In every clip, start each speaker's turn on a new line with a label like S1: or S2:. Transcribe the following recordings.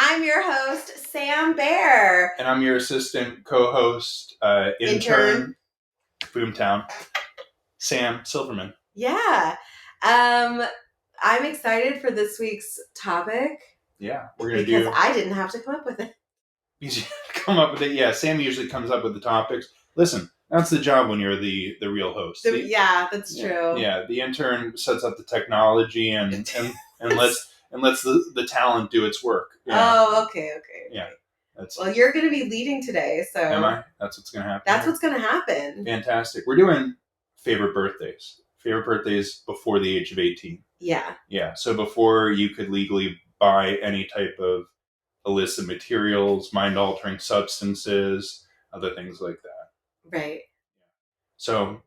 S1: I'm your host, Sam Bear.
S2: And I'm your assistant co-host, intern, Boomtown, Sam Silverman.
S1: Yeah. I'm excited for this week's topic.
S2: Yeah, we're going to
S1: do... Because I didn't have to come up with it.
S2: You come up with it? Yeah, Sam usually comes up with the topics. Listen, that's the job when you're the real host.
S1: Yeah, that's true.
S2: Yeah, the intern sets up the technology and lets the talent do its work.
S1: Yeah. Oh, okay.
S2: Yeah.
S1: Well, you're going to be leading today, so...
S2: Am I? That's what's going to happen.
S1: That's what's going to happen.
S2: Fantastic. We're doing favorite birthdays. Favorite birthdays before the age of 18.
S1: Yeah.
S2: Yeah, so before you could legally buy any type of illicit materials, mind-altering substances, other things like that.
S1: Right.
S2: So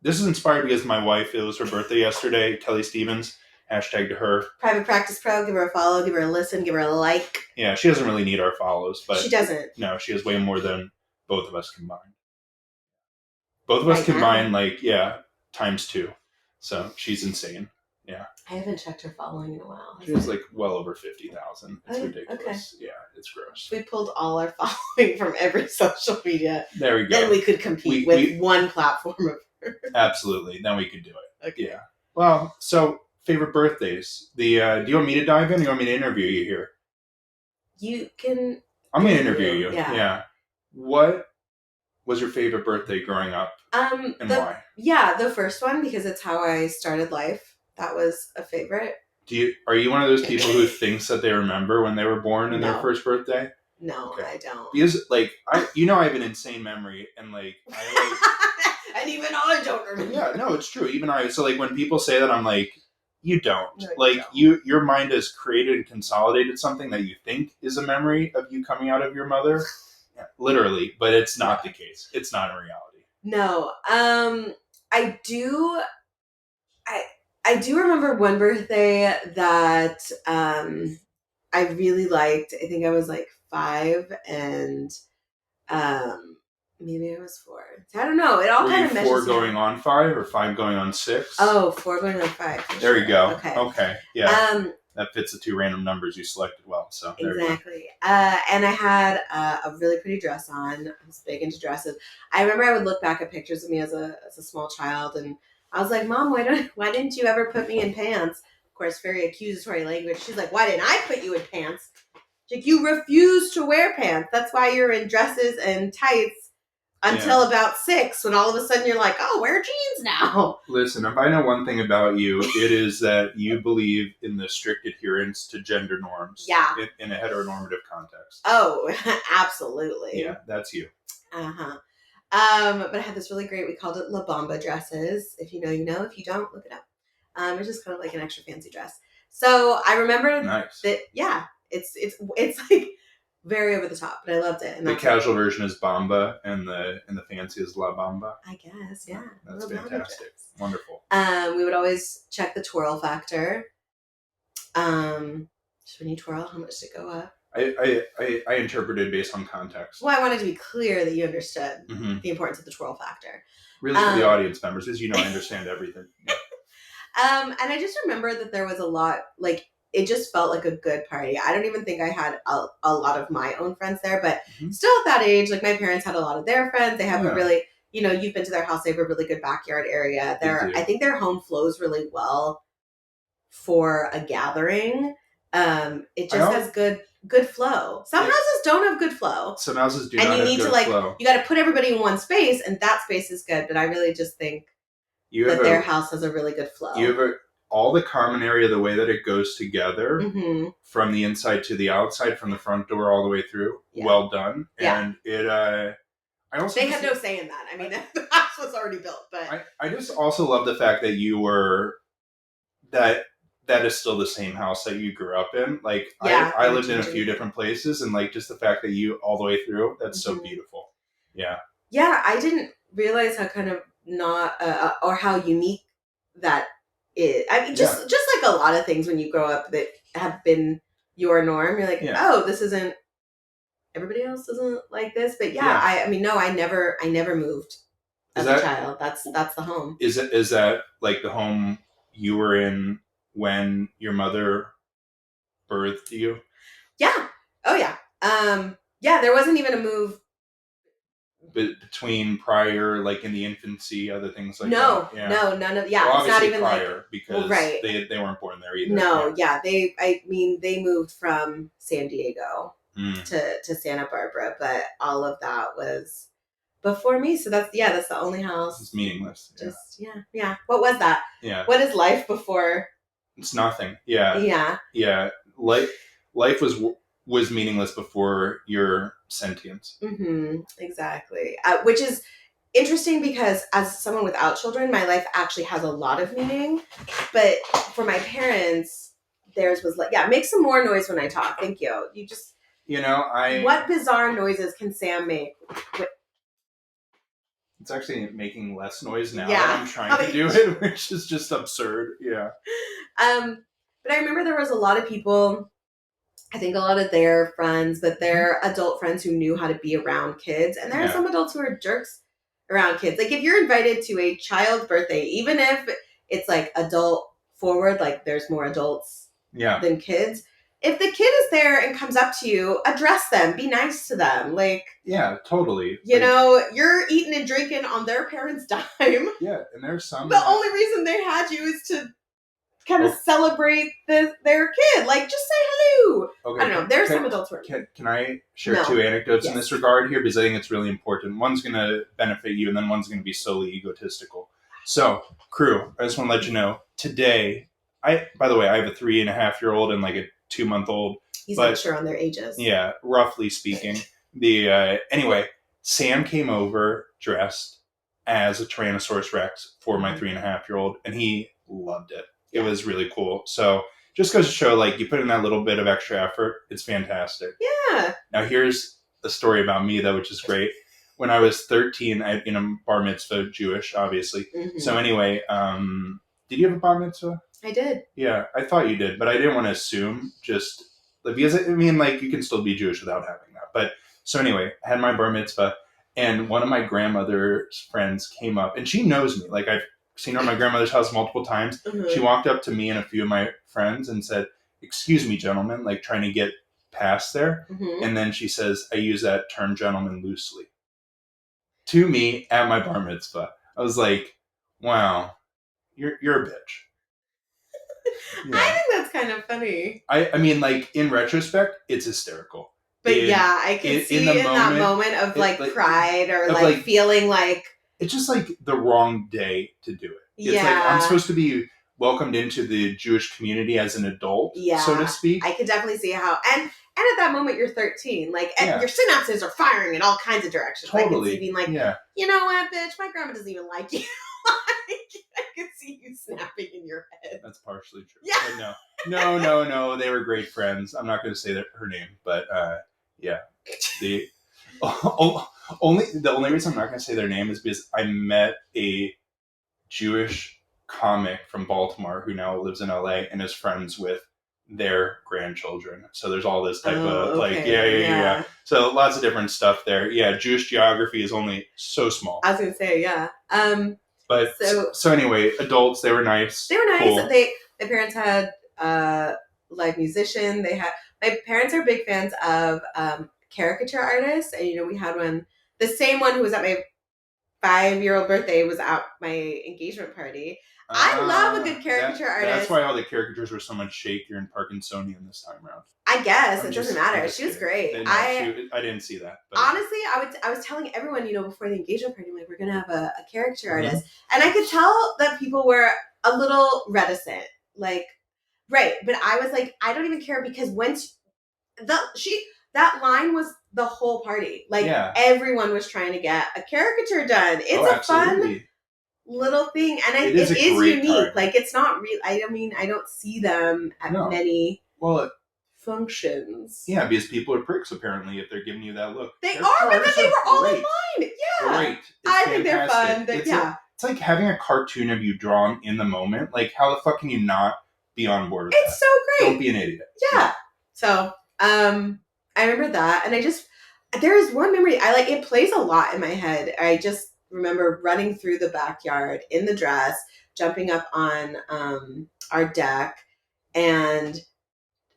S2: this is inspired because my wife, it was her birthday yesterday, Kelly Stevens, hashtag to her.
S1: Private Practice Pro, give her a follow, give her a listen, give her a like.
S2: Yeah, she doesn't really need our follows. But
S1: she doesn't.
S2: No, she has way more than both of us combined. Both of us combined, times 2. So she's insane. Yeah.
S1: I haven't checked her following in a while.
S2: She was well over 50,000. It's ridiculous. Okay. Yeah, it's gross.
S1: We pulled all our following from every social media.
S2: There we go.
S1: Then we could compete with one platform.
S2: Absolutely. Then we could do it. Okay. Yeah. Well, so favorite birthdays. Do you want me to dive in or do you want me to interview you here?
S1: You can.
S2: I'm going to interview you. Yeah. What was your favorite birthday growing up? And why?
S1: Yeah, the first one, because it's how I started life. That was a favorite.
S2: Are you one of those people who thinks that they remember when they were born and their first birthday?
S1: No, okay. I don't.
S2: Because I have an insane memory and
S1: and even I don't remember.
S2: Yeah, no, it's true. Even I. So when people say that, I'm like, you don't.
S1: No, you don't.
S2: Your mind has created and consolidated something that you think is a memory of you coming out of your mother. Yeah, literally, but it's not the case. It's not in reality.
S1: No. I do remember one birthday that I really liked. I think I was 5 and maybe I was 4. I don't know. It all kind of meshes.
S2: 4 going on 5 or 5 going on 6?
S1: Oh, 4 going on 5.
S2: There you go. Okay. Yeah. That fits the 2 random numbers you selected well. So
S1: exactly. And I had a really pretty dress on. I was big into dresses. I remember I would look back at pictures of me as a small child, and I was like, Mom, why didn't you ever put me in pants? Of course, very accusatory language. She's like, why didn't I put you in pants? She's like, you refuse to wear pants. That's why you're in dresses and tights until about 6, when all of a sudden you're like, oh, wear jeans now.
S2: Listen, if I know one thing about you, it is that you believe in the strict adherence to gender norms.
S1: Yeah.
S2: In a heteronormative context.
S1: Oh, absolutely.
S2: Yeah, that's you.
S1: Uh-huh. But I had this really great, we called it La Bamba dresses. If you know, you know. If you don't, look it up. It's just kind of like an extra fancy dress. So I remember that, it's very over the top, but I loved it. And
S2: the casual version is Bamba, and the fancy is La Bamba.
S1: I guess, yeah.
S2: That's fantastic. Wonderful.
S1: We would always check the twirl factor. When you twirl, how much did it go up?
S2: I interpreted based on context.
S1: Well, I wanted to be clear that you understood the importance of the twirl factor.
S2: Really, for the audience members, because I understand everything. Yeah.
S1: And I just remember that there was a lot, it just felt like a good party. I don't even think I had a lot of my own friends there, but still at that age, my parents had a lot of their friends. They have a really, you've been to their house. They have a really good backyard area. I think their home flows really well for a gathering. It just has good flow. Some houses don't have good flow.
S2: Some houses do not have good flow.
S1: You got to put everybody in one space, and that space is good. But I really just think their house has a really good flow.
S2: You have all the common area, the way that it goes together from the inside to the outside, from the front door all the way through. Yeah. Well done.
S1: Yeah.
S2: And it,
S1: they had no say in that. I mean, the house was already built, but
S2: I just also love the fact that you were that is still the same house that you grew up in. I lived in a few different places, and just the fact that you all the way through, that's so beautiful. Yeah.
S1: Yeah, I didn't realize how kind of not or how unique that is. I mean, just like a lot of things when you grow up that have been your norm, you're like, oh, this isn't. Everybody else isn't like this, but I never moved as a child. That's the home.
S2: Is that the home you were in when your mother birthed you?
S1: Yeah. Oh yeah. Yeah, there wasn't even a move.
S2: Between prior, like in the infancy, other things like
S1: No,
S2: that. Yeah.
S1: no, none of. Yeah,
S2: Well,
S1: it's not
S2: obviously
S1: even like.
S2: prior because
S1: Well, right.
S2: they weren't born there either.
S1: No, yeah. I mean, they moved from San Diego
S2: Mm.
S1: to Santa Barbara, but all of that was before me. So that's the only house.
S2: It's meaningless.
S1: Just yeah. What was that?
S2: Yeah.
S1: What is life before?
S2: It's nothing. Yeah.
S1: Yeah.
S2: Yeah. Life was meaningless before your sentience.
S1: Mm-hmm. Exactly. Which is interesting because as someone without children, my life actually has a lot of meaning. But for my parents, theirs was like, make some more noise when I talk. Thank you. You just, what bizarre noises can Sam make?
S2: It's actually making less noise now
S1: Yeah.
S2: that I'm trying to do it, which is just absurd. Yeah.
S1: But I remember there was a lot of people, I think a lot of their friends, but their adult friends who knew how to be around kids. And there are some adults who are jerks around kids. Like if you're invited to a child's birthday, even if it's like adult forward, like there's more adults than kids. If the kid is there and comes up to you, address them, be nice to them. Like,
S2: yeah, totally.
S1: You're eating and drinking on their parents' dime.
S2: Yeah, and there's some.
S1: The only reason they had you is to kind of celebrate their kid. Like, just say hello. Okay, I don't know. There's some adults who are.
S2: Can I share two anecdotes in this regard here? Because I think it's really important. One's going to benefit you, and then one's going to be solely egotistical. So, crew, I just want to let you know, today, by the way, I have a 3.5-year-old and like a 2-month-old.
S1: He's not sure on their ages.
S2: Yeah, roughly speaking. Anyway, Sam came over dressed as a Tyrannosaurus Rex for my 3.5-year-old, and he loved it. It was really cool. So just goes to show, like, you put in that little bit of extra effort, it's fantastic.
S1: Yeah.
S2: Now here's a story about me, though, which is great. When I was 13, I had been a bar mitzvah, Jewish, obviously. Mm-hmm. So anyway, did you have a bar mitzvah?
S1: I did.
S2: Yeah, I thought you did, but I didn't want to assume just because I mean, like, you can still be Jewish without having that. But so anyway, I had my bar mitzvah, and one of my grandmother's friends came up, and she knows me. Like, I've seen her at my grandmother's house multiple times. Mm-hmm. She walked up to me and a few of my friends and said, "Excuse me, gentlemen," like trying to get past there. Mm-hmm. And then she says, "I use that term gentleman loosely." To me at my bar mitzvah. I was like, wow, you're a bitch.
S1: Yeah. I think that's kind of funny.
S2: I mean, like, in retrospect, it's hysterical.
S1: But I can see in that moment of like pride or like feeling like
S2: it's just like the wrong day to do it. It's like I'm supposed to be welcomed into the Jewish community as an adult, so to speak.
S1: I could definitely see how and at that moment you're 13, like your synapses are firing in all kinds of directions.
S2: Totally.
S1: I can see being like, you know what, bitch, my grandma doesn't even like you. I could see you snapping in your head.
S2: That's partially true. Yeah. But no. They were great friends. I'm not going to say her name, but the only reason I'm not going to say their name is because I met a Jewish comic from Baltimore who now lives in LA and is friends with their grandchildren. So there's all this type of like, yeah. So lots of different stuff there. Yeah, Jewish geography is only so small.
S1: I was going to say, yeah.
S2: But so anyway, adults, they were nice.
S1: They were nice. Cool. My parents had live musician. My parents are big fans of caricature artists, and we had one. The same one who was at my 5-year-old birthday was at my engagement party. I love a good caricature artist.
S2: That's why all the caricatures were so much shakier and Parkinsonian this time around.
S1: I guess it doesn't matter. She was great.
S2: I didn't see that. But.
S1: Honestly, I was telling everyone, before the engagement party, like, we're gonna have a caricature artist, and I could tell that people were a little reticent. Like, right, but I was like, I don't even care because once that line was the whole party. Like, everyone was trying to get a caricature done. It's a fun little thing, and it is unique. Card. Like, it's not real. I mean, I don't see them at many functions.
S2: Yeah, because people are pricks apparently if they're giving you that look.
S1: They are, but then they were all in line. Yeah,
S2: great.
S1: I think they're fun.
S2: It's like having a cartoon of you drawn in the moment. Like, how the fuck can you not be on board with that?
S1: It's so great.
S2: Don't be an idiot.
S1: Yeah. So, I remember that, and there is one memory it plays a lot in my head. I just remember running through the backyard in the dress, jumping up on our deck, and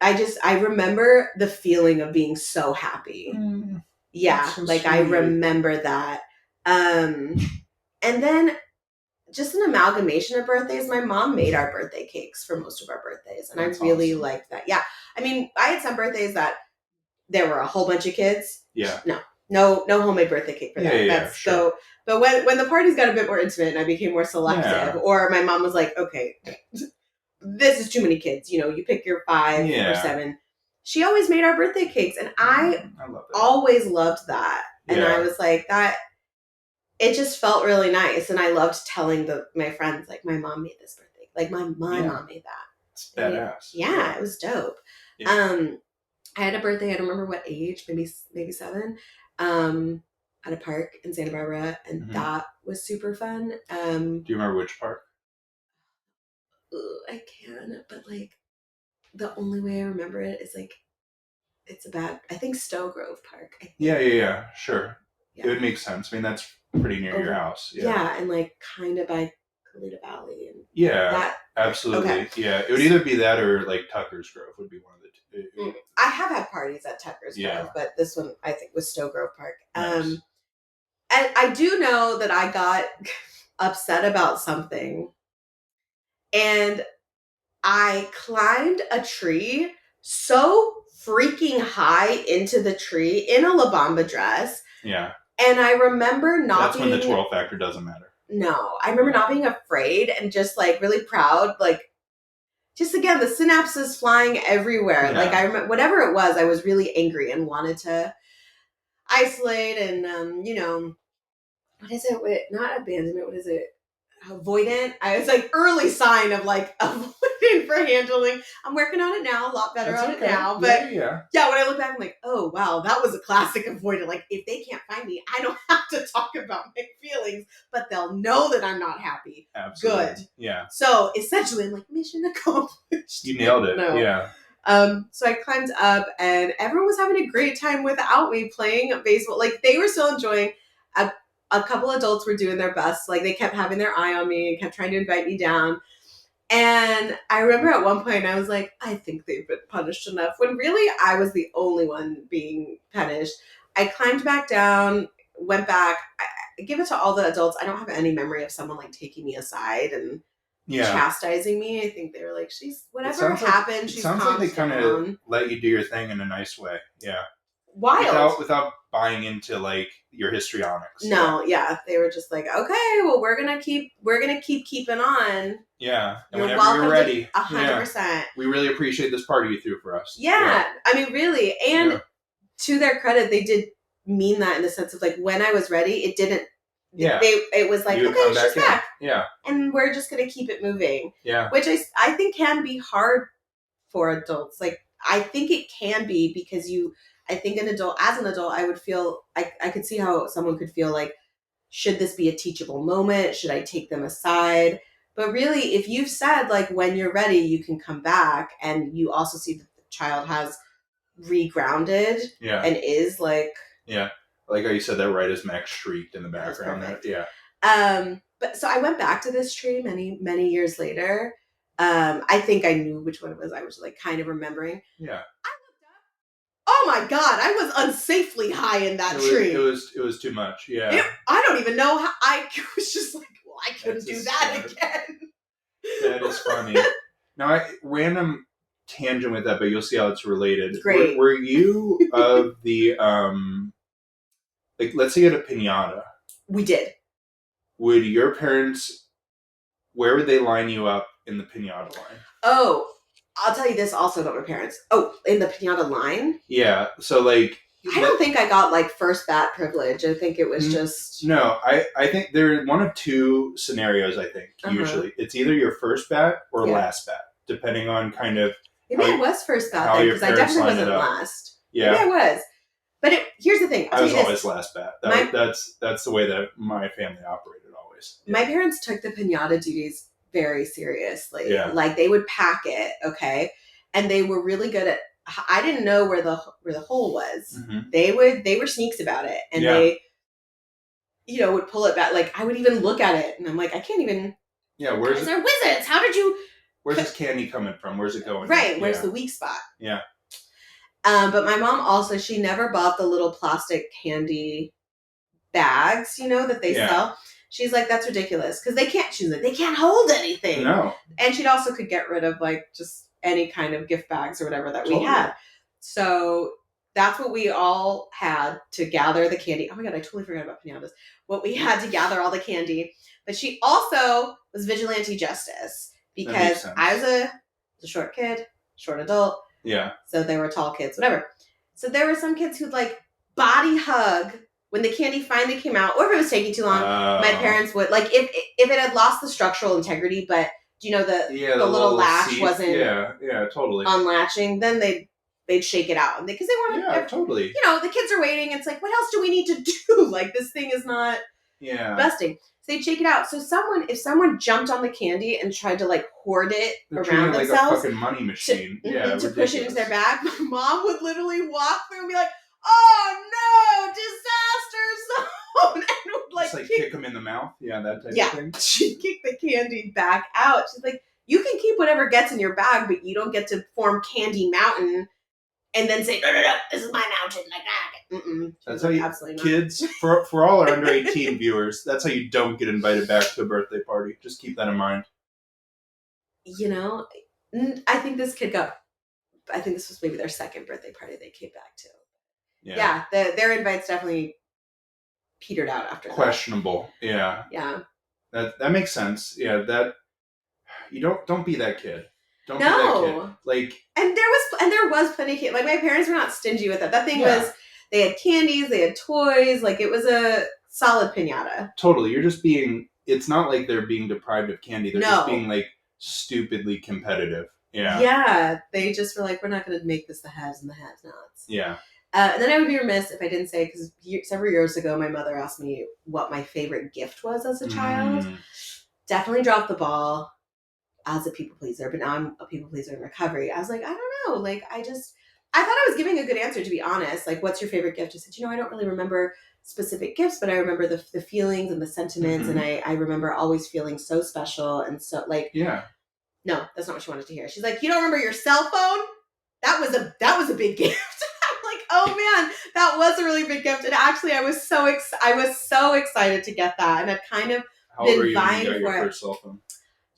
S1: I remember the feeling of being so happy. Yeah,
S2: so
S1: like
S2: sweet.
S1: I remember that. And then just an amalgamation of birthdays. My mom made our birthday cakes for most of our birthdays, and
S2: That's
S1: I really
S2: awesome.
S1: liked that. Yeah, I mean, I had some birthdays that there were a whole bunch of kids.
S2: Yeah.
S1: No homemade birthday cake for that.
S2: Yeah, sure.
S1: So, but when the parties got a bit more intimate and I became more selective, or my mom was like, okay, this is too many kids. You pick your 5 or 7. She always made our birthday cakes, and I
S2: love that.
S1: always loved that. And I was like, that it just felt really nice, and I loved telling my friends, like, my mom made this birthday. Like, my mom made that.
S2: It's badass.
S1: It was dope. Yeah. I had a birthday. I don't remember what age, maybe 7, at a park in Santa Barbara, and that was super fun. Do
S2: you remember which park?
S1: I can, but like the only way I remember it is like I think Stowe Grove Park. I think.
S2: Yeah, sure. Yeah. It would make sense. I mean, that's pretty near your house.
S1: Yeah, and like kind of by Kalita Valley. And
S2: that, absolutely. Okay. Yeah, it would either be that or like Tucker's Grove would be one of the two.
S1: I have had parties at Tucker's Grove, but this one I think was Stowe Grove Park. Nice. And I do know that I got upset about something, and I climbed a tree so freaking high into the tree in a La Bamba dress.
S2: Yeah.
S1: And I remember not
S2: being... That's when the 12 factor doesn't matter.
S1: No. I remember not being afraid and just like really proud. Like, just again, the synapses flying everywhere. Yeah. Like, I remember whatever it was, I was really angry and wanted to isolate and, what is it? Not abandonment. What is it? Avoidant. I was like early sign of like avoidant for handling. I'm working on it now, a lot better on it now. But yeah, when I look back, I'm like, oh wow, that was a classic avoidant. Like, if they can't find me, I don't have to talk about my feelings, but they'll know that I'm not happy.
S2: Absolutely.
S1: Good.
S2: Yeah.
S1: So essentially, I'm like, mission accomplished.
S2: You nailed it. No. Yeah.
S1: So I climbed up, and everyone was having a great time without me playing baseball. Like, they were still enjoying. A couple adults were doing their best. Like, they kept having their eye on me and kept trying to invite me down. And I remember at one point I was like, I think they've been punished enough, when really I was the only one being punished. I climbed back down, went back. I give it to all the adults. I don't have any memory of someone like taking me aside and chastising me. I think they were like, she's whatever happened. She's
S2: sounds like they kind of let you do your thing in a nice way. Yeah.
S1: Wild.
S2: Without buying into like your histrionics.
S1: No, yeah. They were just like, okay, well, we're gonna keep keeping on.
S2: Yeah. And whenever you're ready.
S1: 100%.
S2: We really appreciate this party you threw for us.
S1: Yeah. I mean, really. And to their credit, they did mean that in the sense of like, when I was ready, it didn't. Yeah. It was like, okay, she's back.
S2: Yeah.
S1: And we're just gonna keep it moving.
S2: Yeah.
S1: Which I think can be hard for adults. Like, I think it can be because I think as an adult, I would feel, I could see how someone could feel like, should this be a teachable moment? Should I take them aside? But really, if you've said, like, when you're ready, you can come back, and you also see that the child has regrounded and is like...
S2: Yeah. Like how you said that right as Max shrieked in the background. Yeah.
S1: But so I went back to this tree many, many years later. I think I knew which one it was. I was like kind of remembering.
S2: Yeah.
S1: Oh my God! I was unsafely high in that tree.
S2: It was too much. Yeah.
S1: I don't even know how. I was just like, well, I couldn't do that again.
S2: That is funny. Now, random tangent with that, but you'll see how it's related.
S1: Great.
S2: Were you of the like? Let's say at a piñata.
S1: We did.
S2: Would your parents? Where would they line you up in the piñata line?
S1: Oh. I'll tell you this also about my parents. Oh, in the piñata line?
S2: Yeah. So, like...
S1: I don't think I got, like, first bat privilege. I think it was just...
S2: No, I think there are one of two scenarios, I think, usually. It's either your first bat or last bat, depending on kind of...
S1: Maybe I was first bat then, because I definitely wasn't last.
S2: Yeah.
S1: Maybe I was. But here's the thing.
S2: I was always last bat. That's the way that my family operated always.
S1: Yeah. My parents took the piñata duties very seriously. Yeah. Like, they would pack it, okay? And they were really good at... I didn't know where the hole was. Mm-hmm. They were sneaks about it. And they, would pull it back. Like, I would even look at it, and I'm like, I can't even...
S2: Yeah, where's it?
S1: They're wizards. How did you
S2: where's this candy coming from? Where's it going?
S1: Right. Where's the weak spot?
S2: Yeah.
S1: But my mom also, she never bought the little plastic candy bags, that they sell. She's like, that's ridiculous. Because she's like, they can't hold anything.
S2: No.
S1: And she'd also could get rid of like just any kind of gift bags or whatever that we had. So that's what we all had to gather the candy. Oh my God, I totally forgot about pinatas. What we had to gather all the candy. But she also was vigilante justice because I was a short kid, short adult.
S2: Yeah.
S1: So they were tall kids, whatever. So there were some kids who'd like body hug when the candy finally came out, or if it was taking too long. My parents would like if it had lost the structural integrity, but the little latch
S2: seat
S1: wasn't
S2: totally
S1: unlatching, then they'd shake it out because they wanted
S2: totally.
S1: The kids are waiting. It's like, what else do we need to do? Like this thing is not busting. So they'd shake it out. So if someone jumped on the candy and tried to like hoard it around themselves,
S2: like a fucking money machine,
S1: to push it into their bag, my mom would literally walk through and be like, "Oh no, disaster zone!" and would like
S2: kick them in the mouth, that type of thing.
S1: She'd kick the candy back out. She's like, "You can keep whatever gets in your bag, but you don't get to form Candy Mountain." And then say, no, this is my mountain, like that. Mm-mm.
S2: That's how you, absolutely kids, for all our under 18 viewers, that's how you don't get invited back to a birthday party. Just keep that in mind.
S1: I think this was maybe their second birthday party they came back to. Yeah, their invites definitely petered out after that.
S2: Questionable, yeah.
S1: Yeah.
S2: That makes sense. Yeah, that, you don't be that kid. Don't be that kid. Like,
S1: and there was plenty of kids. Like my parents were not stingy with it. That thing was, they had candies, they had toys. Like it was a solid piñata.
S2: Totally. It's not like they're being deprived of candy. They're just being like stupidly competitive. Yeah.
S1: Yeah. They just were like, we're not going to make this the haves and the have-nots.
S2: Yeah.
S1: And then I would be remiss if I didn't say, because several years ago, my mother asked me what my favorite gift was as a child. Definitely dropped the ball as a people pleaser, but now I'm a people pleaser in recovery. I was like, I don't know. Like, I thought I was giving a good answer, to be honest. Like, what's your favorite gift? I said, I don't really remember specific gifts, but I remember the feelings and the sentiments. And I remember always feeling so special. And so like, no, that's not what she wanted to hear. She's like, you don't remember your cell phone? That was a big gift. I'm like, oh man, that was a really big gift. And actually I was so excited to get that. And I've kind of been vying for it. How old were you when you got your first cell phone?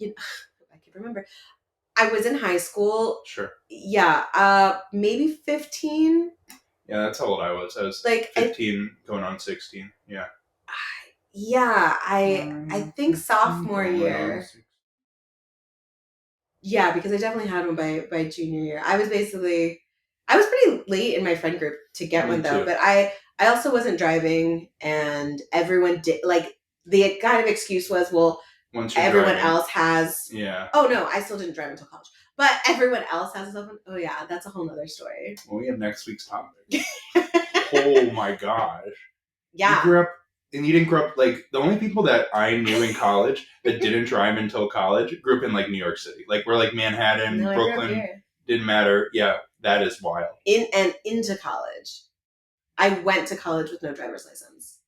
S1: I can remember. I was in high school.
S2: Sure.
S1: Yeah. Maybe 15.
S2: Yeah, that's how old I was. I was like 15 going on 16. Yeah.
S1: Yeah. I think sophomore year. Yeah, because I definitely had one by junior year. I was pretty late in my friend group to get one though, but I also wasn't driving, and everyone did, like, the kind of excuse was, well, everyone else has.
S2: Yeah.
S1: Oh no, I still didn't drive until college. But everyone else has a cell phone. Oh yeah, that's a whole nother story.
S2: Well, we have next week's topic. Oh my gosh.
S1: Yeah.
S2: You didn't grow up, like, the only people that I knew in college that didn't drive until college grew up in, like, New York City. Like, we're, like, Manhattan, Brooklyn, didn't matter. Yeah, that is wild.
S1: Into college. I went to college with no driver's license.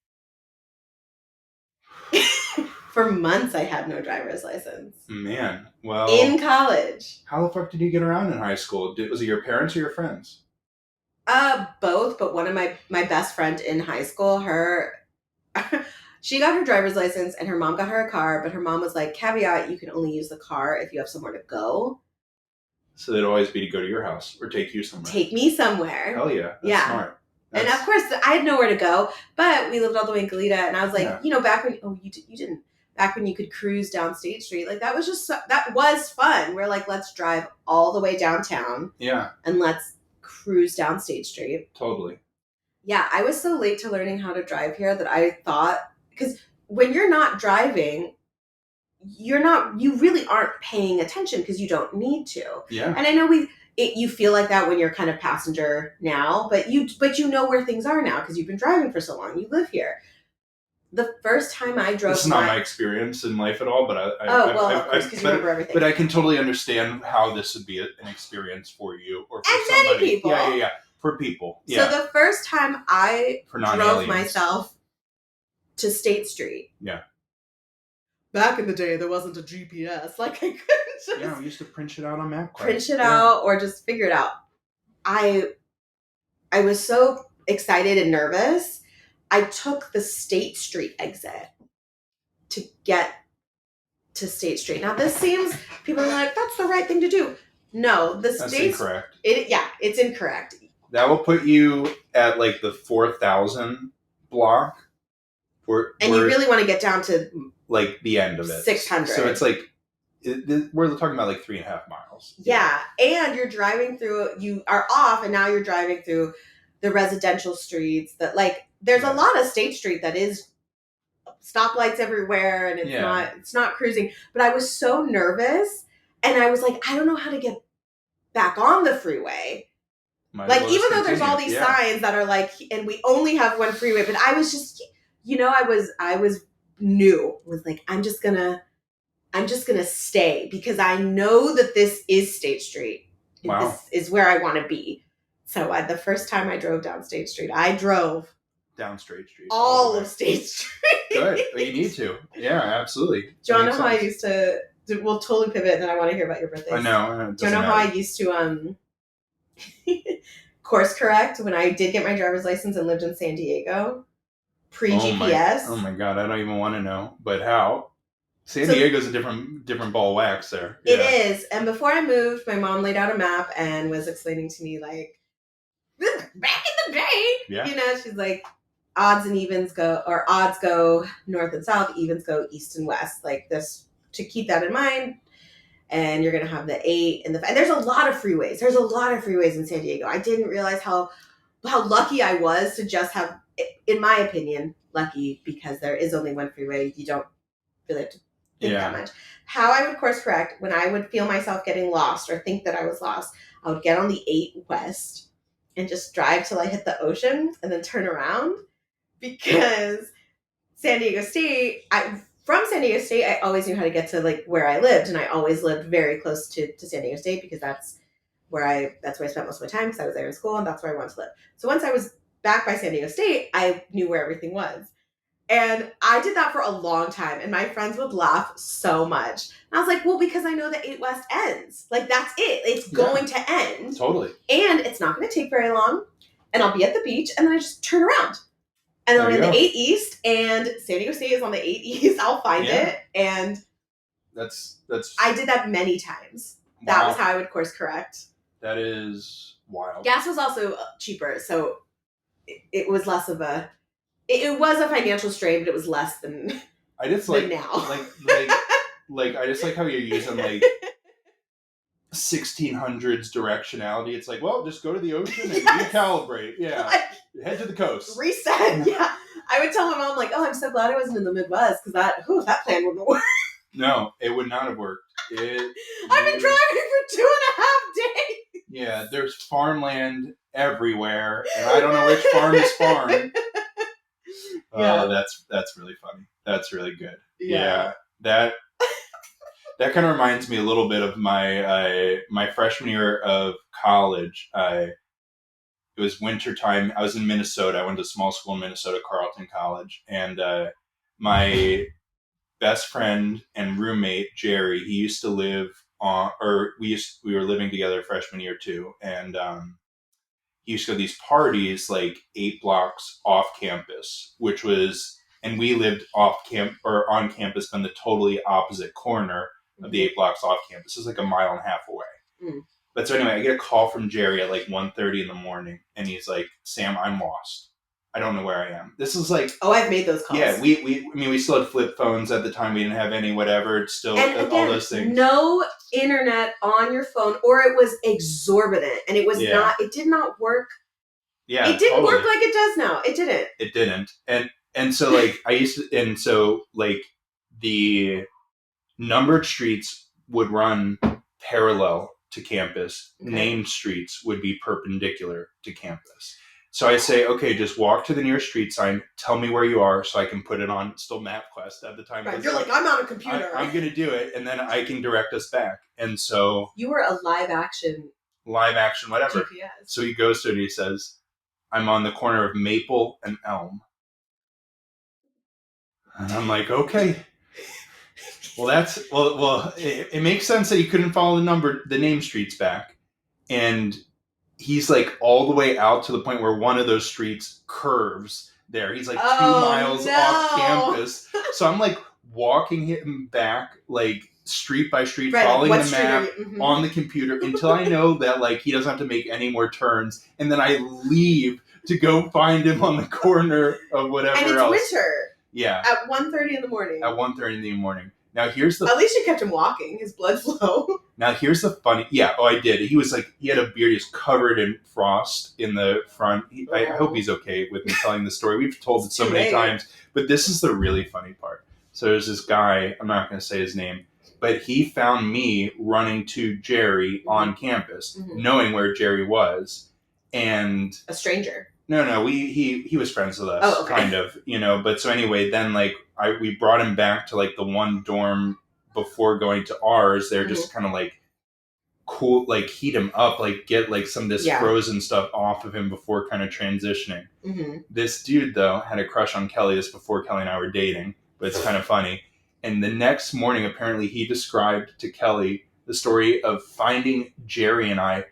S1: For months, I had no driver's license.
S2: Man, well.
S1: In college.
S2: How the fuck did you get around in high school? Was it your parents or your friends?
S1: Both, but one of my best friend in high school, she got her driver's license and her mom got her a car, but her mom was like, caveat, you can only use the car if you have somewhere to go.
S2: So it'd always be to go to your house or take you somewhere.
S1: Take me somewhere.
S2: Hell yeah. That's smart.
S1: And of course, I had nowhere to go, but we lived all the way in Goleta, and I was like, back when, you didn't, back when you could cruise down State Street, like that was fun. We're like, let's drive all the way downtown.
S2: Yeah.
S1: And let's cruise down State Street.
S2: Totally.
S1: Yeah, I was so late to learning how to drive here that I thought, because when you're not driving, you really aren't paying attention because you don't need to.
S2: Yeah.
S1: And I know you feel like that when you're kind of passenger now, but you know where things are now because you've been driving for so long. You live here. The first time I drove,
S2: this is not my experience in life at all, but
S1: of course, because you remember everything.
S2: But I can totally understand how this would be an experience for you or for
S1: somebody. Many people.
S2: Yeah. For people. Yeah.
S1: So the first time I drove myself to State Street, back in the day, there wasn't a GPS. Like I couldn't just
S2: Yeah, we used to print it out on
S1: print
S2: MapQuest.
S1: it
S2: Yeah.
S1: out or just figure it out. I I was so excited and nervous. I took the State Street exit to get to State Street. Now this seems people are like, that's the right thing to do. No, the
S2: That's
S1: State's
S2: incorrect.
S1: It's incorrect.
S2: That will put you at like the 4,000 block.
S1: And you really want to get down to
S2: like the end of it.
S1: 600.
S2: So it's like we're talking about like 3.5 miles.
S1: Yeah, and you're driving through. You are off, and now you're driving through the residential streets. That like there's a lot of State Street that is stoplights everywhere, and it's not cruising. But I was so nervous, and I was like, I don't know how to get back on the freeway. Like even though there's all these signs that are like, and we only have one freeway, but I was just, I was new. I was like, I'm just gonna stay because I know that this is State Street.
S2: Wow.
S1: This is where I want to be. So the first time I drove down State Street, I drove
S2: down State Street.
S1: All of State Street.
S2: Good. Well, you need to. Yeah, absolutely.
S1: Do you want to know how I used to? We'll totally pivot, and then I want to hear about your birthday.
S2: I know.
S1: Do you know how I used to course correct when I did get my driver's license and lived in San Diego pre-GPS?
S2: Oh my God, I don't even want to know. But how? San Diego's a different ball of wax there.
S1: Yeah. It is. And before I moved, my mom laid out a map and was explaining to me like, back in the day, she's like, odds go north and south, evens go east and west. Like this, to keep that in mind. And you're going to have the 8 and and there's a lot of freeways. There's a lot of freeways in San Diego. I didn't realize how lucky I was to just have, in my opinion, lucky because there is only one freeway. You don't really have to think that much. How I would course correct when I would feel myself getting lost or think that I was lost, I would get on the 8 west and just drive till I hit the ocean and then turn around because San Diego State, from San Diego State, I always knew how to get to like where I lived, and I always lived very close to San Diego State because that's where I spent most of my time because I was there in school and that's where I wanted to live. So once I was back by San Diego State, I knew where everything was. And I did that for a long time, and my friends would laugh so much. And I was like, well, because I know the 8 West ends. Like, that's it. It's going to end.
S2: Totally.
S1: And it's not going to take very long, and I'll be at the beach, and then I just turn around. And then I'm in the 8 East, and San Diego State is on the 8 East. I'll find it, and
S2: that's.
S1: I did that many times. Wow. That was how I would course correct.
S2: That is wild.
S1: Gas was also cheaper, so it was less of a. It was a financial strain, but it was less than.
S2: I just
S1: like now.
S2: like I just like how you're using like 1600s directionality. It's like, well, just go to the ocean and recalibrate. Yeah. Head to the coast.
S1: Reset. Yeah. I would tell my mom, like, oh, I'm so glad I wasn't in the Midwest because that plan wouldn't work.
S2: No, it would not have worked.
S1: I've been driving for 2.5 days.
S2: Yeah, there's farmland everywhere, and I don't know which farm is farm. That's really funny. That's really good. Yeah. That kind of reminds me a little bit of my freshman year of college. It was wintertime. I was in Minnesota. I went to a small school in Minnesota, Carleton College, and my best friend and roommate Jerry, he used to live we were living together freshman year too, and he used to go to these parties like 8 blocks off campus, and we lived on campus on the totally opposite corner of the 8 blocks off campus. It was like 1.5 miles away. Mm. But so anyway, I get a call from Jerry at like 1:30 in the morning, and he's like, Sam, I'm lost. I don't know where I am. This is like...
S1: Oh, I've made those calls.
S2: Yeah, we still had flip phones at the time. We didn't have any whatever. It's still again, all those things.
S1: No internet on your phone, or it was exorbitant, and it was not... It did not work.
S2: Yeah,
S1: it didn't work like it does now. It didn't.
S2: It didn't. And so like the numbered streets would run parallel to campus. Okay. Named streets would be perpendicular to campus. So I say, okay, just walk to the nearest street sign. Tell me where you are so I can put it on still MapQuest at the time.
S1: Right. You're like, I'm on a computer.
S2: I'm going to do it, and then I can direct us back. And so...
S1: You were a live action,
S2: whatever.
S1: GPS.
S2: So he goes to it and he says, I'm on the corner of Maple and Elm. And I'm like, okay. Well, it makes sense that you couldn't follow the name streets back, and he's like all the way out to the point where one of those streets curves there. He's like 2 miles off
S1: Oh
S2: campus. So I'm like walking him back, like street by street,
S1: no! Right, like
S2: following
S1: what
S2: the
S1: street are
S2: map
S1: you? Mm-hmm.
S2: on the computer until I know that like he doesn't have to make any more turns, and then I leave to go find him on the corner of whatever
S1: And it's
S2: else.
S1: winter.
S2: Yeah.
S1: At 1:30 in the morning.
S2: At 1:30 in the morning. Now here's the.
S1: At least you kept him walking. His blood flow.
S2: Now here's the funny. Yeah. Oh, I did. He was like he had a beard. He was covered in frost in the front. I hope he's okay with me telling the story. We've told it so many times, but this is the really funny part. So there's this guy. I'm not going to say his name, but he found me running to Jerry on campus, knowing where Jerry was, and
S1: a stranger.
S2: No, he was friends with us, kind of, But so anyway, then like we brought him back to like the one dorm before going to ours. They're just kind of like cool, like heat him up, like get like some of this frozen stuff off of him before kind of transitioning. This dude though had a crush on Kelly. This before Kelly and I were dating, but it's kind of funny. And the next morning, apparently, he described to Kelly the story of finding Jerry and I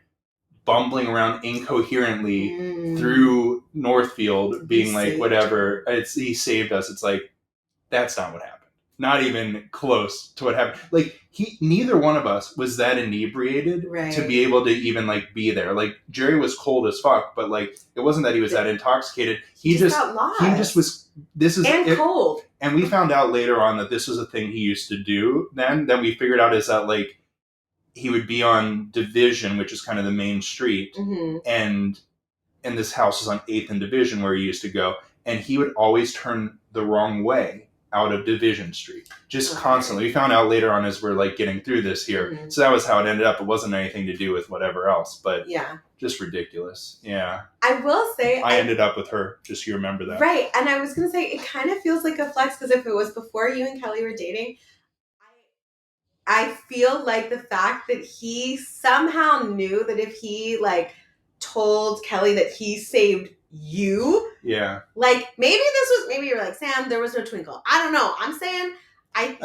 S2: bumbling around incoherently through Northfield, being like, whatever. He saved us. It's like, that's not what happened. Not even close to what happened. Like, neither one of us was that inebriated to be able to even like be there. Like, Jerry was cold as fuck, but like, it wasn't that he was that intoxicated. He just was. Cold. And we found out later on that this was a thing he used to do. Then we figured out is that like, he would be on Division, which is kind of the main street, and this house is on 8th and Division where he used to go, and he would always turn the wrong way out of Division Street, just constantly. We found out later on as we're like getting through this here, so that was how it ended up. It wasn't anything to do with whatever else, but just ridiculous. Yeah,
S1: I will say
S2: I ended up with her. Just you remember that,
S1: right? And I was gonna say it kind of feels like a flex because if it was before you and Kelly were dating. I feel like the fact that he somehow knew that if he like told Kelly that he saved you, like maybe you were like, Sam, there was no twinkle. I don't know. I'm saying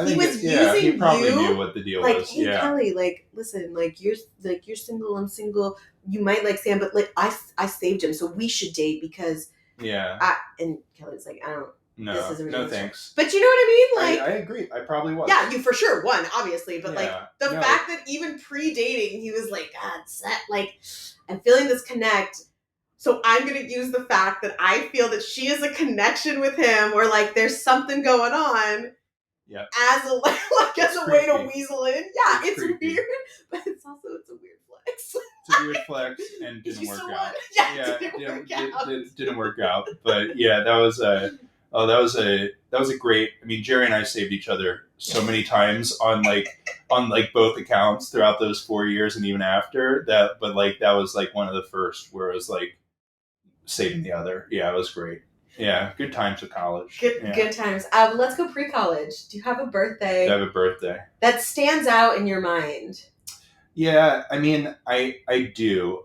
S1: he was using
S2: he probably
S1: you,
S2: knew what the deal
S1: like,
S2: was.
S1: Hey Kelly, like listen, like you're single, I'm single. You might like Sam, but like I saved him, so we should date because and Kelly's like, I don't.
S2: No, thanks.
S1: But you know what I mean? Like,
S2: I agree. I probably was.
S1: Yeah, you for sure won, obviously. But like the fact that even pre-dating, he was like, God, like, I'm feeling this connect. So I'm gonna use the fact that I feel that she has a connection with him, or like there's something going on.
S2: Yeah.
S1: As a way to weasel in. Yeah, it's weird, but it's a weird flex.
S2: It's a weird flex and didn't work out. Didn't work out. But yeah, that was that was a great. I mean, Jerry and I saved each other so many times on both accounts throughout those 4 years and even after that. But like that was like one of the first where it was like saving the other. Yeah, it was great. Yeah, good times with college.
S1: Good times. Let's go pre-college. Do you have a birthday?
S2: I have a birthday
S1: that stands out in your mind?
S2: Yeah, I mean, I do.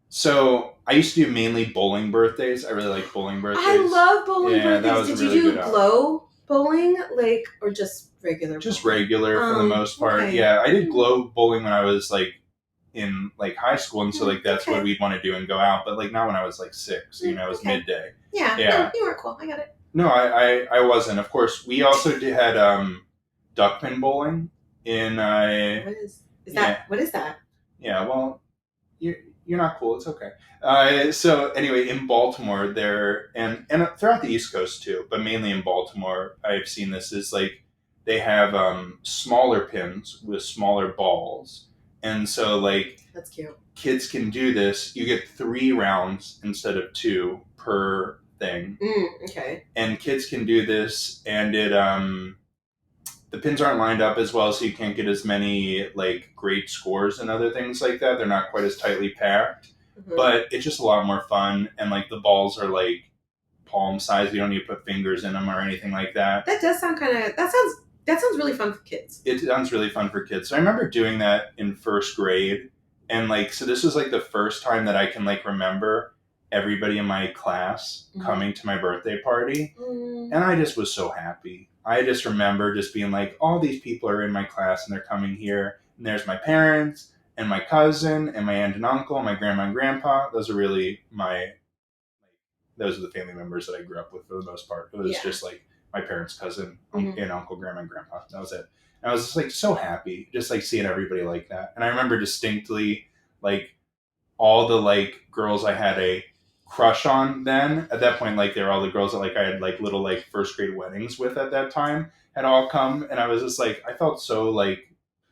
S2: So I used to do mainly bowling birthdays. I really like bowling birthdays.
S1: I love bowling birthdays. Did you do glow bowling, like, or just regular?
S2: Just regular for the most part. Okay. Yeah, I did glow bowling when I was like in like high school, and so like that's what we'd want to do and go out. But like not when I was like 6. It was midday.
S1: Yeah. No, you were cool. I got it.
S2: No, I wasn't. Of course, we also had duck pin bowling in.
S1: What is that? What is that?
S2: Yeah. Well, you're not cool. It's okay. So anyway, in Baltimore, there and throughout the East Coast too, but mainly in Baltimore, I've seen this is like they have smaller pins with smaller balls, and so like
S1: that's cute.
S2: Kids can do this. You get 3 rounds instead of 2 per thing.
S1: Okay.
S2: And kids can do this, and it the pins aren't lined up as well, so you can't get as many like great scores and other things like that. They're not quite as tightly packed, but it's just a lot more fun. And like the balls are like palm size. You don't need to put fingers in them or anything like that.
S1: That does sound that sounds really fun for kids.
S2: It sounds really fun for kids. So I remember doing that in first grade, and like so this was like the first time that I can like remember. everybody in my class coming to my birthday party. And I just was so happy. I just remember just being like, all these people are in my class and they're coming here. And there's my parents and my cousin and my aunt and uncle and my grandma and grandpa. Those are really those are the family members that I grew up with for the most part. It was just like my parents, cousin, and uncle, grandma, and grandpa. That was it. And I was just like so happy, just like seeing everybody like that. And I remember distinctly like all the like girls I had a crush on then. At that point, like they were all the girls that like I had like little like first grade weddings with at that time had all come, and I was just like I felt so like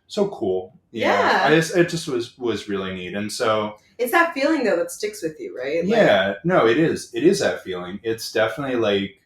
S2: so cool. Yeah. It just was really neat. And so
S1: it's that feeling though that sticks with you, right?
S2: Yeah, no, it is. It is that feeling. It's definitely like,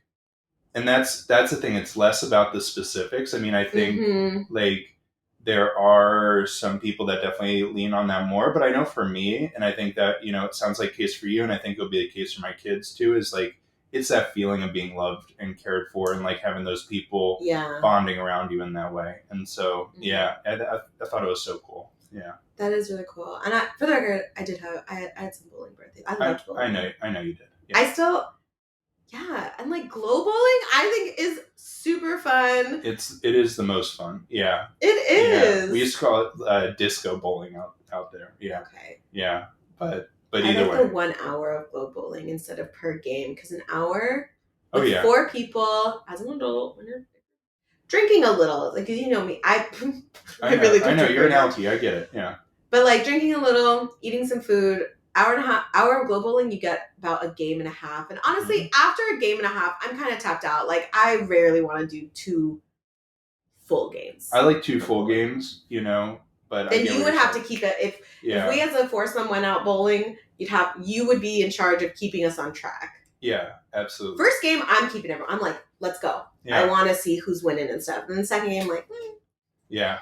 S2: and that's the thing. It's less about the specifics. I mean, I think like there are some people that definitely lean on that more, but I know for me, and I think that, you know, it sounds like a case for you, and I think it'll be the case for my kids too, is like, it's that feeling of being loved and cared for and like having those people bonding around you in that way. And so, I thought it was so cool. Yeah.
S1: That is really cool. And for the record, I had some bowling birthdays. I loved bowling.
S2: I know you did. Yeah.
S1: I still, and like glow bowling, I think is super fun.
S2: It is the most fun. Yeah.
S1: It is.
S2: Yeah. We used to call it disco bowling out there. Yeah.
S1: Okay.
S2: Yeah. But
S1: I
S2: either
S1: like
S2: way.
S1: the 1 hour of glow bowling instead of per game, because an hour
S2: with
S1: 4 people as an adult when you're drinking a little, like, you know me, I really do.
S2: I know you're an alky. I get it. Yeah.
S1: But like drinking a little, eating some food, hour of glow bowling, you get about a game and a half. And honestly, after a game and a half, I'm kind of tapped out. Like I rarely want to do 2 full games.
S2: I like 2 full games, you know, but
S1: then you would have to keep it. If we as a foursome went out bowling, you would be in charge of keeping us on track.
S2: Yeah, absolutely.
S1: First game, I'm keeping everyone. I'm like, let's go. Yeah. I want to see who's winning and stuff. And the second game, like,
S2: yeah,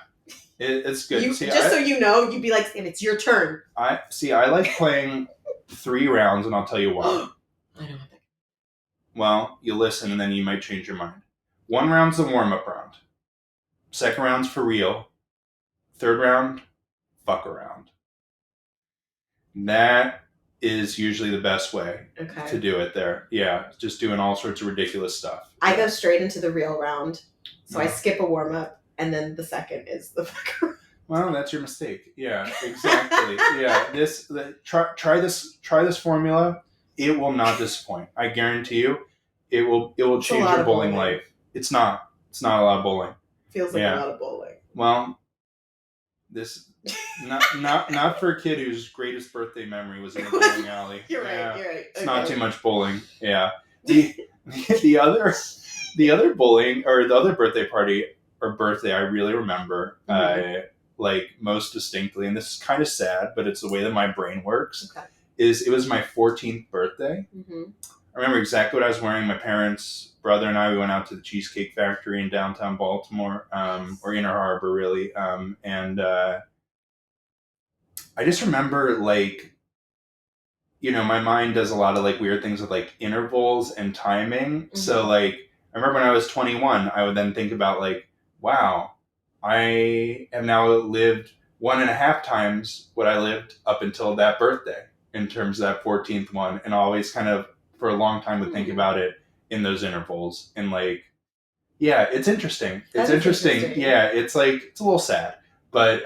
S2: it's good.
S1: So you know, you'd be like, Sam, it's your turn.
S2: I like playing 3 rounds, and I'll tell you why.
S1: I don't have that.
S2: Well, you listen, and then you might change your mind. 1 round's the warm-up round. 2nd round's for real. 3rd round, fuck around. That is usually the best way to do it there. Yeah, just doing all sorts of ridiculous stuff.
S1: I go straight into the real round. So I skip a warm-up, and then the second is the fuck around.
S2: Well, that's your mistake. Yeah, exactly. Try this formula. It will not disappoint. I guarantee you, it will change your bowling life. It's not a lot of bowling.
S1: Feels like a lot of bowling.
S2: Well, this not for a kid whose greatest birthday memory was in the bowling alley.
S1: You're right.
S2: It's not too much bowling. Yeah. The other bowling or the other birthday party or birthday I really remember, like most distinctly, and this is kind of sad, but it's the way that my brain works. Okay. It was my 14th birthday. I remember exactly what I was wearing. My parents, brother, and we went out to the Cheesecake Factory in downtown Baltimore, or Inner Harbor, really. And I just remember, like, you know, my mind does a lot of like weird things with like intervals and timing. So like, I remember when I was 21, I would then think about like, wow, I have now lived 1.5 times what I lived up until that birthday in terms of that 14th one, and always kind of for a long time would think about it in those intervals. And like, yeah, it's interesting. It's interesting. Yeah, it's like it's a little sad, but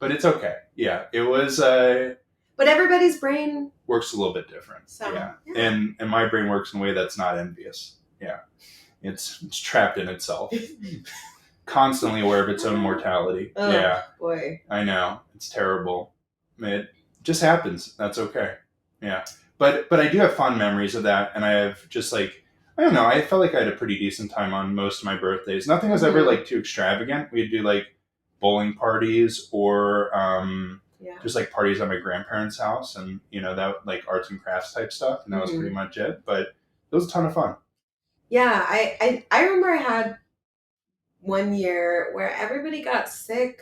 S2: it's okay. Yeah, it was.
S1: But everybody's brain
S2: works a little bit different. So, yeah. And my brain works in a way that's not envious. Yeah, it's trapped in itself, constantly aware of its own mortality.
S1: Oh, yeah, boy,
S2: I know, it's terrible. It just happens. That's okay. Yeah, but I do have fond memories of that, and I have just like, I don't know, I felt like I had a pretty decent time on most of my birthdays. Nothing was ever like too extravagant. We'd do like bowling parties or just like parties at my grandparents' house, and you know, that like arts and crafts type stuff, and that was pretty much it. But it was a ton of fun.
S1: Yeah, I remember I had one year where everybody got sick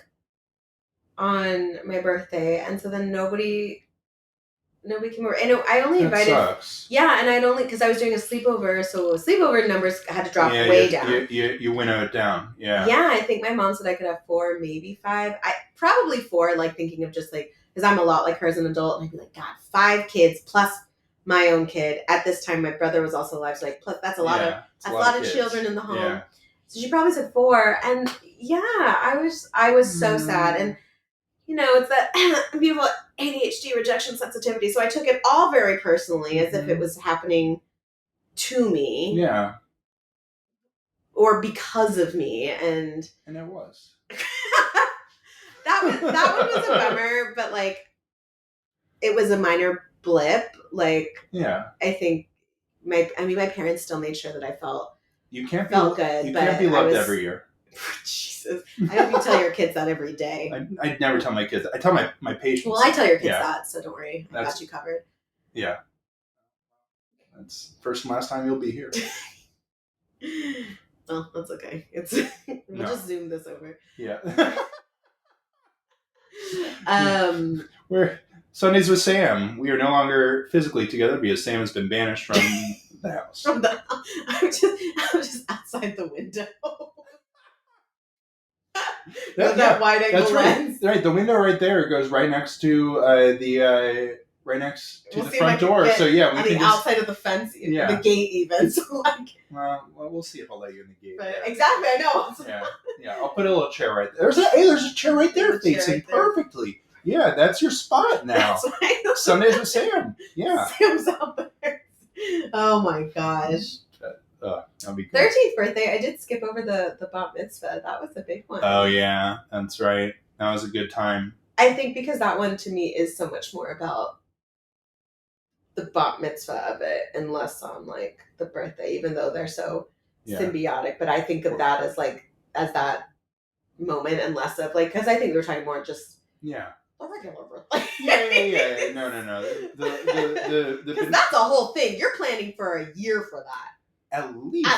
S1: on my birthday, and so then nobody came over. And I only invited.
S2: That sucks.
S1: Yeah, and I'd only because I was doing a sleepover, so sleepover numbers had to drop way down.
S2: You winnow it down. Yeah.
S1: Yeah, I think my mom said I could have 4, maybe 5. Probably 4. Like thinking of just like because I'm a lot like her as an adult, and I'd be like, God, 5 kids plus my own kid. At this time, my brother was also alive, so like, plus that's a lot of children in the home. Yeah. So she probably said 4, and yeah, I was so sad, and it's that beautiful ADHD rejection sensitivity. So I took it all very personally, as if it was happening to me, or because of me, and
S2: it was.
S1: that one was a bummer, but like, it was a minor blip. Like, I think my parents still made sure that I felt good.
S2: You can't be loved every year.
S1: Jesus, I hope you tell your kids that every day.
S2: I never tell my kids. I tell my patients.
S1: Well, I tell your kids that, so don't worry. I got you covered.
S2: Yeah. That's first and last time you'll be here.
S1: Well, that's okay. We'll just zoom this over.
S2: Yeah. We're Sundays with Sam. We are no longer physically together because Sam has been banished from the house.
S1: I'm just outside the window. That wide angle lens.
S2: Right, the window right there goes right next to the front door. So yeah, we
S1: on
S2: can
S1: the outside of the fence, the gate even. So like,
S2: well, we'll see if I'll let you in the gate.
S1: But exactly, I know.
S2: Yeah. I'll put a little chair right there. There's a chair right there facing perfectly. Yeah, that's your spot now. Sundays with Sam. Yeah.
S1: Sam's out there. Oh my gosh.
S2: That'll be good.
S1: 13th birthday, I did skip over the bat mitzvah. That was a big one.
S2: Oh yeah, that's right. That was a good time.
S1: I think because that one to me is so much more about the bat mitzvah of it and less on like the birthday, even though they're so symbiotic. But I think of that as that moment and less of like, because I think they're talking more just a regular birthday.
S2: Yeah. No.
S1: Because that's a whole thing. You're planning for a year for that.
S2: At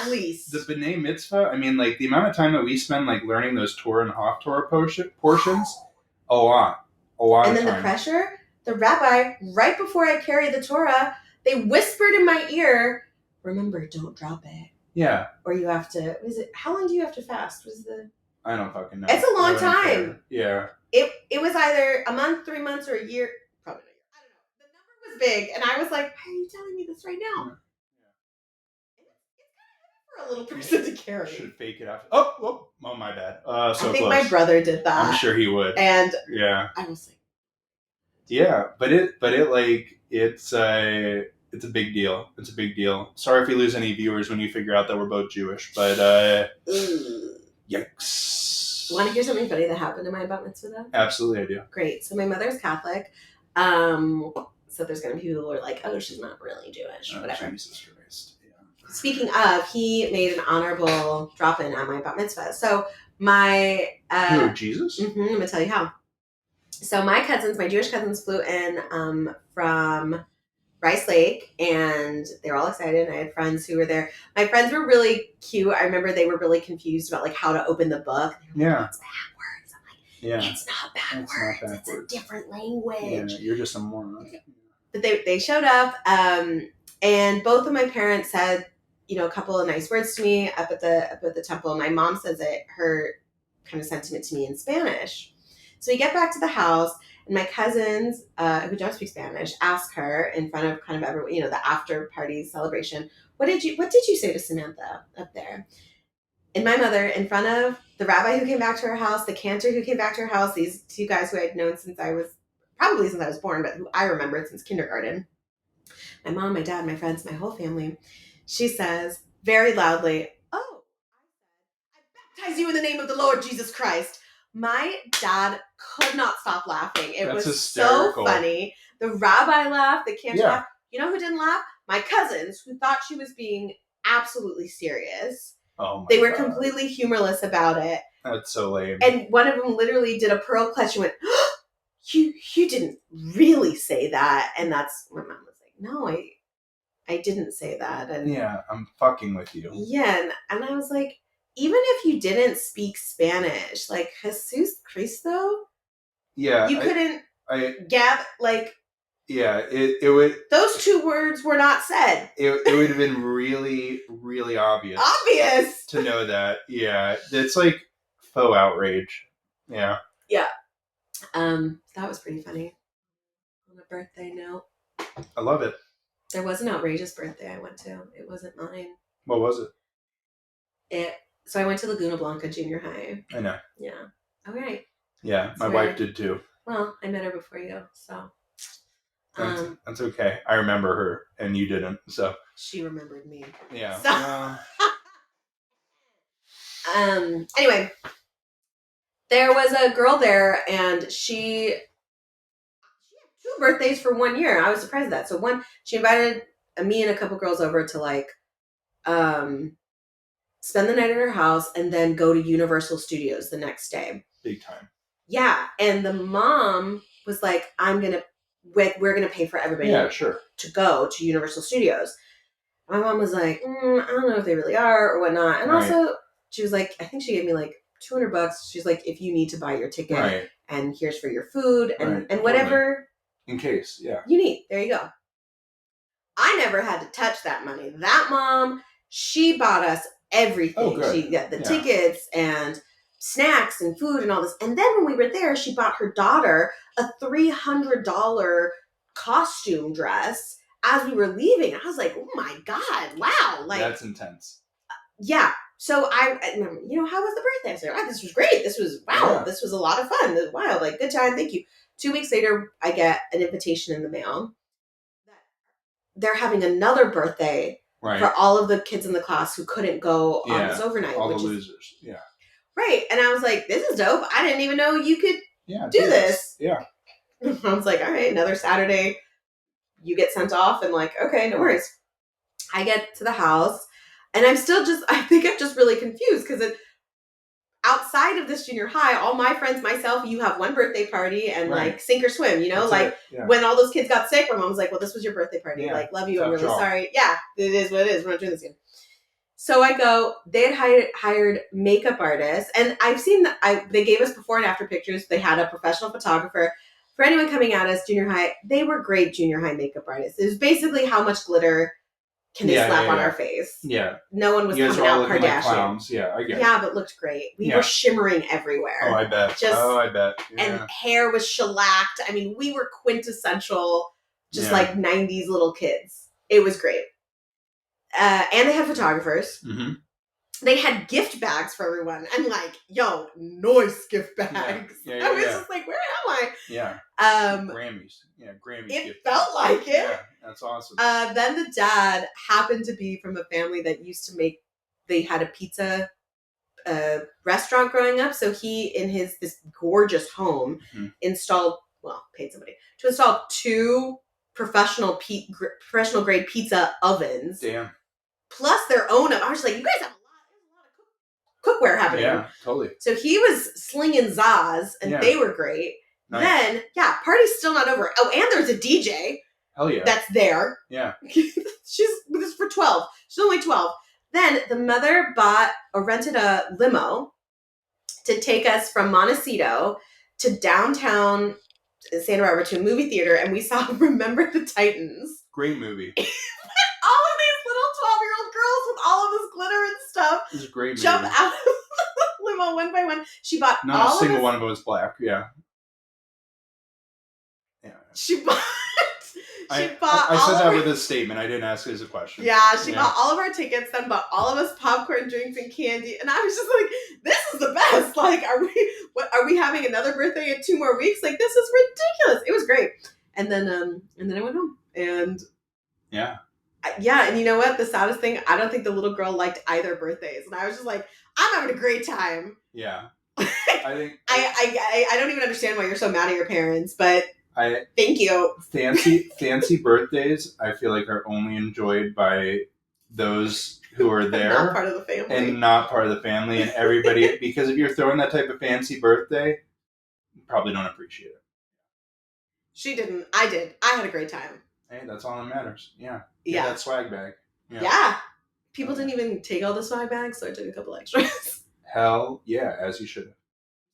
S2: least. The B'nai Mitzvah, I mean, like, the amount of time that we spend, like, learning those Torah and Haftorah portions, a lot.
S1: And then the pressure, the rabbi, right before I carry the Torah, they whispered in my ear, remember, don't drop it.
S2: Yeah.
S1: Or you have to, how long do you have to fast?
S2: I don't fucking know.
S1: It's a long time.
S2: Yeah.
S1: It was either a month, 3 months, or a year. Probably not a year. I don't know. The number was big, and I was like, why are you telling me this right now? Yeah. A little person to carry.
S2: Should fake it out. Oh, my bad.
S1: I think my brother did that.
S2: I'm sure he would.
S1: And
S2: I
S1: was like,
S2: but it's a big deal. It's a big deal. Sorry if we lose any viewers when you figure out that we're both Jewish, but yikes.
S1: Want to hear something funny that happened in my bat mitzvah though?
S2: Absolutely, I do.
S1: Great. So my mother's Catholic. So there's going to be people who are like, oh, she's not really Jewish. Whatever. Jesus Christ. Speaking of, he made an honorable drop-in at my bat mitzvah. So my...
S2: Jesus?
S1: I'm going to tell you how. So my Jewish cousins flew in from Rice Lake, and they were all excited. I had friends who were there. My friends were really cute. I remember they were really confused about like how to open the book. They were like, it's backwards. I'm like, it's not backwards. It's a different language.
S2: Yeah, you're just a moron.
S1: But they showed up, and both of my parents said, a couple of nice words to me up at the temple. My mom says her kind of sentiment to me in Spanish. So we get back to the house, and my cousins, who don't speak Spanish, ask her in front of kind of everyone, the after party celebration, what did you say to Samantha up there? And my mother, in front of the rabbi who came back to her house, the cantor who came back to her house, these two guys who I'd known since I was born, but who I remembered since kindergarten. My mom, my dad, my friends, my whole family. She says very loudly, oh, I baptize you in the name of the Lord Jesus Christ. My dad could not stop laughing. It was hysterical. So funny. The rabbi laughed, the cantor laughed. You know who didn't laugh? My cousins, who thought she was being absolutely serious.
S2: Oh my
S1: They were
S2: God.
S1: completely humorless about it.
S2: That's so lame.
S1: And one of them literally did a pearl clutch and went, oh, you didn't really say that. And that's my mom was like, no, I didn't say that. And
S2: yeah, I'm fucking with you.
S1: Yeah, and I was like, even if you didn't speak Spanish, like Jesus Cristo, you couldn't gather like.
S2: Yeah, it would.
S1: Those two words were not said.
S2: It would have been really, really obvious.
S1: Obvious
S2: to know that. Yeah, it's like faux outrage. Yeah.
S1: Yeah. That was pretty funny. On a birthday note.
S2: I love it.
S1: There was an outrageous birthday I went to. It wasn't mine.
S2: What was it?
S1: So I went to Laguna Blanca Junior High.
S2: I know.
S1: Yeah. All right.
S2: Yeah, my wife did too.
S1: Well, I met her before you, so.
S2: That's okay. I remember her, and you didn't, so.
S1: She remembered me.
S2: Yeah.
S1: So. Anyway, there was a girl there, and she had 2 birthdays for 1 year. I was surprised at that. So she invited me and a couple girls over to like spend the night at her house and then go to Universal Studios the next day.
S2: Big time.
S1: Yeah, and the mom was like, we're gonna pay for everybody to go to Universal Studios. My mom was like, I don't know if they really are or whatnot. And also, she was like, I think she gave me like $200. She's like, if you need to buy your ticket, and here's for your food and whatever.
S2: In case,
S1: you need. There you go. I never had to touch that money. That mom, she bought us everything.
S2: Oh, good.
S1: She got the tickets and snacks and food and all this. And then when we were there, she bought her daughter a $300 costume dress as we were leaving. I was like, oh my God, wow. Like,
S2: that's intense.
S1: Yeah. So how was the birthday? I said, this was great. This was, this was a lot of fun. Wow, like, good time. Thank you. 2 weeks later, I get an invitation in the mail that they're having another birthday for all of the kids in the class who couldn't go on this overnight.
S2: All the losers. Yeah.
S1: Right. And I was like, this is dope. I didn't even know you could do this.
S2: Yeah.
S1: I was like, all right, another Saturday, you get sent off, and like, okay, no worries. I get to the house, and I think I'm just really confused because outside of this junior high, all my friends, myself, you have one birthday party and like sink or swim, when all those kids got sick, my mom was like, well, this was your birthday party. Yeah. Like, love you. I'm really sorry. Yeah, it is what it is. We're not doing this again. So I go, they had hired makeup artists, and I've seen they gave us before and after pictures. They had a professional photographer. For anyone coming at us, junior high, they were great junior high makeup artists. It was basically how much glitter can they slap on our face.
S2: Yeah.
S1: No one was coming out Kardashian.
S2: Like clowns. Yeah, I get it.
S1: Yeah, but looked great. We were shimmering everywhere.
S2: Oh, I bet. I bet. Yeah.
S1: And hair was shellacked. I mean, we were quintessential, just like 90s little kids. It was great. And they had photographers. Mm-hmm. They had gift bags for everyone. I'm like, yo, nice gift bags. I was just like, where am I?
S2: Yeah. Grammys. Yeah, Grammys.
S1: It felt like it.
S2: Yeah, that's awesome.
S1: Then the dad happened to be from a family that used to they had a pizza restaurant growing up. So he, in this gorgeous home, paid somebody to install 2 professional grade pizza ovens.
S2: Damn.
S1: Plus their own. I was like, you guys have a lot of cookware happening.
S2: Yeah, totally.
S1: So he was slinging Zaz, and they were great. Nice. Then, party's still not over. Oh, and there's a DJ.
S2: Hell yeah.
S1: That's there.
S2: Yeah.
S1: This is for 12. She's only 12. Then the mother rented a limo to take us from Montecito to downtown Santa Barbara to a movie theater, and we saw Remember the Titans.
S2: Great movie.
S1: All of these little 12-year-old girls with all of this glitter and stuff.
S2: This is a great movie.
S1: Jump out of the limo one by one. She bought
S2: Not a single one of them was black. Yeah.
S1: She bought.
S2: I said that with a statement. I didn't ask it as a question.
S1: Yeah, she bought all of our tickets, then bought all of us popcorn, drinks, and candy. And I was just like, this is the best. Like, are we having another birthday in 2 more weeks? Like, this is ridiculous. It was great. And then I went home. And and you know what? The saddest thing, I don't think the little girl liked either birthdays. And I was just like, I'm having a great time.
S2: Yeah.
S1: I don't even understand why you're so mad at your parents, but thank you.
S2: Fancy birthdays, I feel like, are only enjoyed by those who are there.
S1: Not part of the family.
S2: And not part of the family. And everybody, because if you're throwing that type of fancy birthday, you probably don't appreciate it.
S1: She didn't. I did. I had a great time.
S2: Hey, that's all that matters. Yeah.
S1: Yeah.
S2: Get that swag bag.
S1: Yeah. People didn't even take all the swag bags, so I took a couple extras.
S2: Hell yeah, as you should.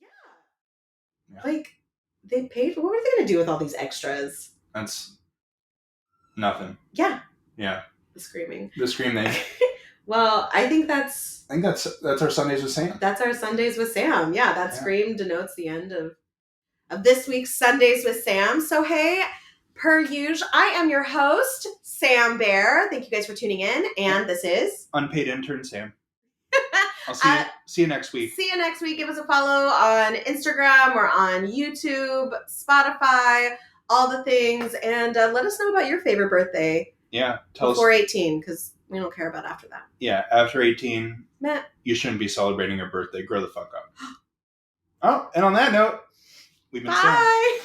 S1: Yeah. Like, they paid for. What were they going to do with all these extras?
S2: That's nothing.
S1: Yeah.
S2: Yeah.
S1: The screaming.
S2: The screaming.
S1: Well, I think that's
S2: our Sundays with Sam.
S1: That's our Sundays with Sam. Yeah, that scream denotes the end of this week's Sundays with Sam. So hey, Per usual, I am your host, Sam Bear. Thank you guys for tuning in. And this is
S2: Unpaid Intern Sam. I'll see you next week.
S1: See you next week. Give us a follow on Instagram or on YouTube, Spotify, all the things. And let us know about your favorite birthday.
S2: Yeah.
S1: Before 18, because we don't care about after that.
S2: Yeah, after 18,
S1: Meh.
S2: You shouldn't be celebrating your birthday. Grow the fuck up. Oh, and on that note, we've been Sam.
S1: Bye.